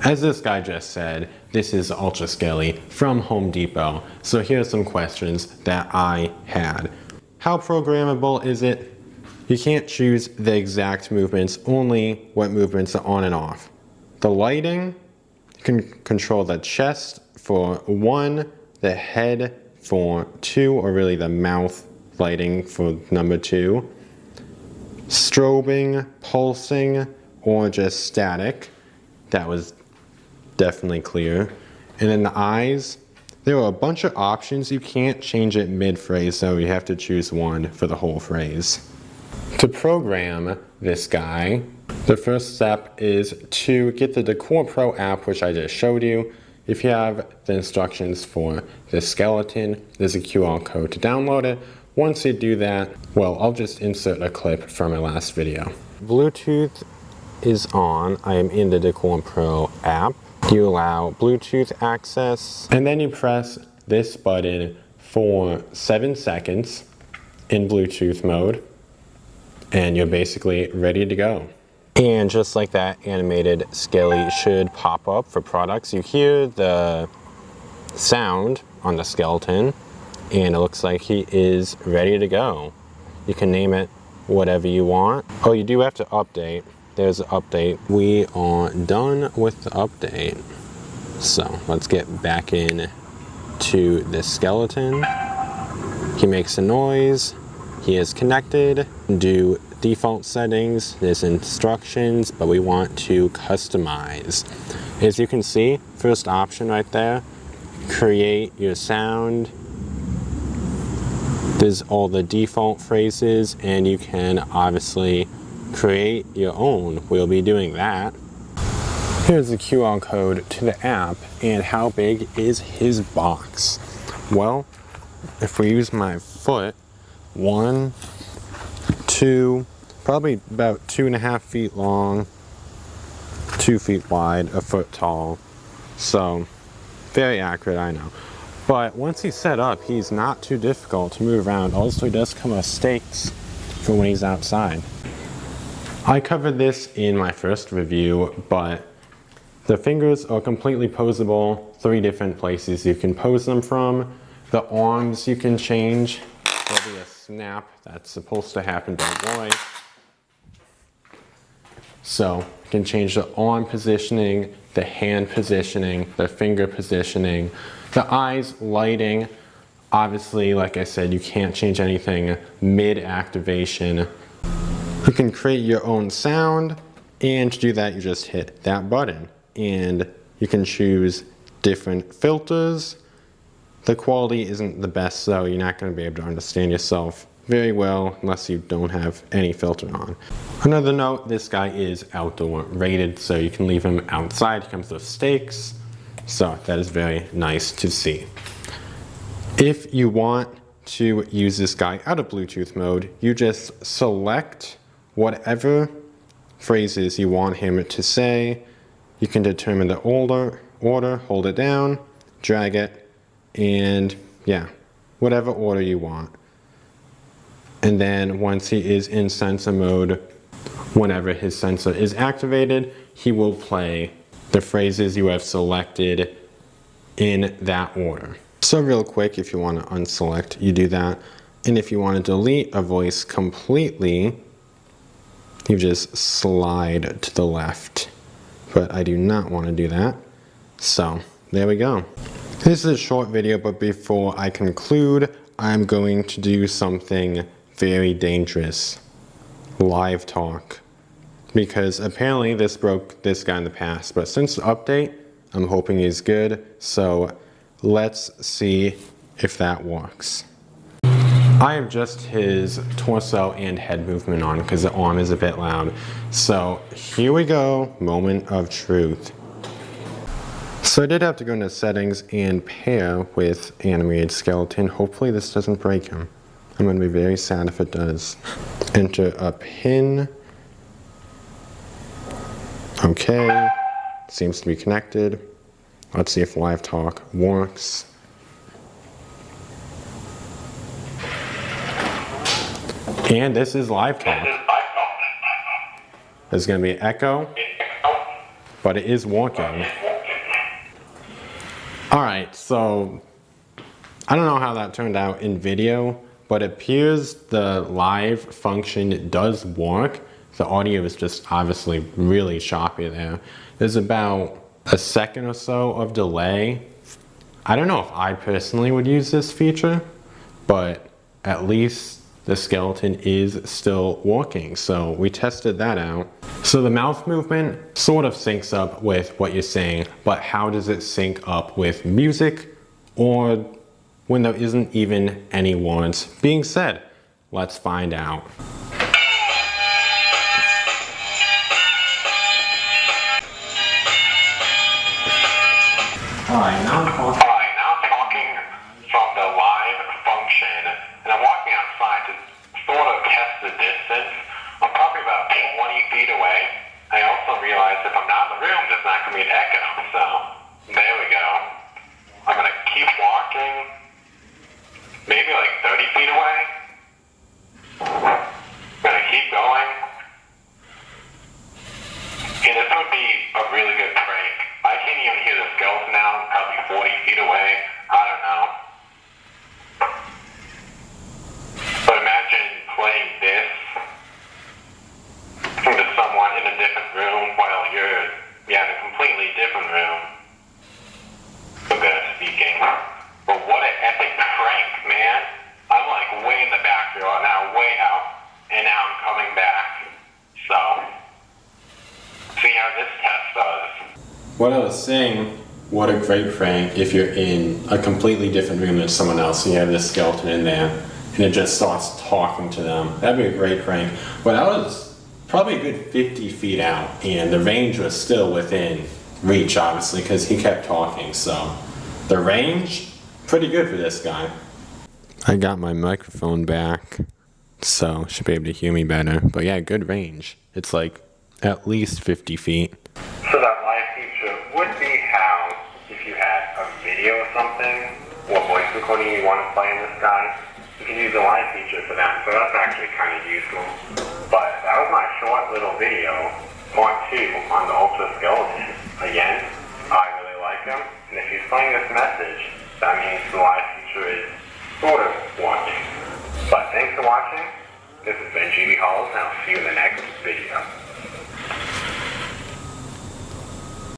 As this guy just said, this is Ultra Skelly from Home Depot. So here's some questions that I had. How programmable is it? You can't choose the exact movements, only what movements are on and off. The lighting, you can control the chest for 1, the head for 2, or really the mouth lighting for number 2. Strobing, pulsing, or just static. That was definitely clear. And then the eyes, there are a bunch of options. You can't change it mid-phrase, so you have to choose one for the whole phrase. To program this guy, the first step is to get the Decor Pro app, which I just showed you. If you have the instructions for the skeleton, there's a QR code to download it. Once you do that, well, I'll just insert a clip from my last video. Bluetooth is on. I am in the Decor Pro app. You allow Bluetooth access, and then you press this button for 7 seconds in Bluetooth mode, and you're basically ready to go. And just like that, animated Skelly should pop up for products. You hear the sound on the skeleton, and it looks like he is ready to go. You can name it whatever you want. Oh, you do have to update. There's an update. We are done with the update. So let's get back in to the skeleton. He makes a noise. He is connected. Do default settings. There's instructions, but we want to customize. As you can see, first option right there, create your sound. There's all the default phrases, and you can obviously create your own. We'll be doing that. Here's the QR code to the app, and how big is his box? Well, if we use my foot, 1, 2, probably about 2.5 feet long, 2 feet wide, a foot tall. So, very accurate, I know. But once he's set up, he's not too difficult to move around. Also, he does come with stakes for when he's outside. I covered this in my first review, but the fingers are completely posable. 3 different places you can pose them from. The arms you can change. There'll be a snap that's supposed to happen, don't worry. So you can change the arm positioning, the hand positioning, the finger positioning, the eyes lighting. Obviously, like I said, you can't change anything mid-activation. You can create your own sound, and to do that, you just hit that button. And you can choose different filters. The quality isn't the best, so you're not going to be able to understand yourself very well unless you don't have any filter on. Another note, this guy is outdoor rated, so you can leave him outside. He comes with stakes, so that is very nice to see. If you want to use this guy out of Bluetooth mode, you just select whatever phrases you want him to say. You can determine the order, hold it down, drag it, and yeah, whatever order you want. And then once he is in sensor mode, whenever his sensor is activated, he will play the phrases you have selected in that order. So real quick, if you want to unselect, you do that. And if you want to delete a voice completely, you just slide to the left. But I do not want to do that. So there we go. This is a short video, but before I conclude, I'm going to do something very dangerous. Live talk. Because apparently this broke this guy in the past, but since the update, I'm hoping he's good. So let's see if that works. I have just his torso and head movement on because the arm is a bit loud. So here we go, moment of truth. So I did have to go into settings and pair with animated skeleton. Hopefully this doesn't break him. I'm going to be very sad if it does. Enter a pin. Okay, seems to be connected. Let's see if live talk works. And this is live talk. There's going to be echo. but it is walking. Alright, so I don't know how that turned out in video, but it appears the live function does work. The audio is just obviously really choppy there. There's about a second or so of delay. I don't know if I personally would use this feature, but at least the skeleton is still walking. So we tested that out. So the mouth movement sort of syncs up with what you're saying, but how does it sync up with music or when there isn't even any words being said? Let's find out. Alright, now I'm talking from the live function, and I'm walking outside to sort of test the distance. I'm probably about 20 feet away. I also realized if I'm not in the room, there's not going to be an echo, so there we go. I'm going to keep walking, maybe like 30 feet away. I'm going to keep going. And this would be a really good prank. I can't even hear the skeleton now, probably 40 feet away. I don't know. But imagine playing this to someone in a different room while you're in a completely different room. So good at speaking. But what an epic prank, man. I'm like way in the backyard now, way out, and now I'm coming back. So, see how this test does. What I was saying, what a great prank if you're in a completely different room than someone else and you have this skeleton in there and it just starts talking to them. That'd be a great prank. But I was probably a good 50 feet out and the range was still within reach, obviously, because he kept talking. So the range, pretty good for this guy. I got my microphone back, so should be able to hear me better. But yeah, good range. It's like at least 50 feet. So that live feature would be how, if you had a video or something, or voice recording you want to play in the sky, you can use the live feature for that. So that's actually kind of useful. But that was my short little video, part 2 on the Ultra Skeleton. Again, I really like him, and if he's playing this message, that means the live feature is sort of working. But thanks for watching. This has been GB Halls, and I'll see you in the next video.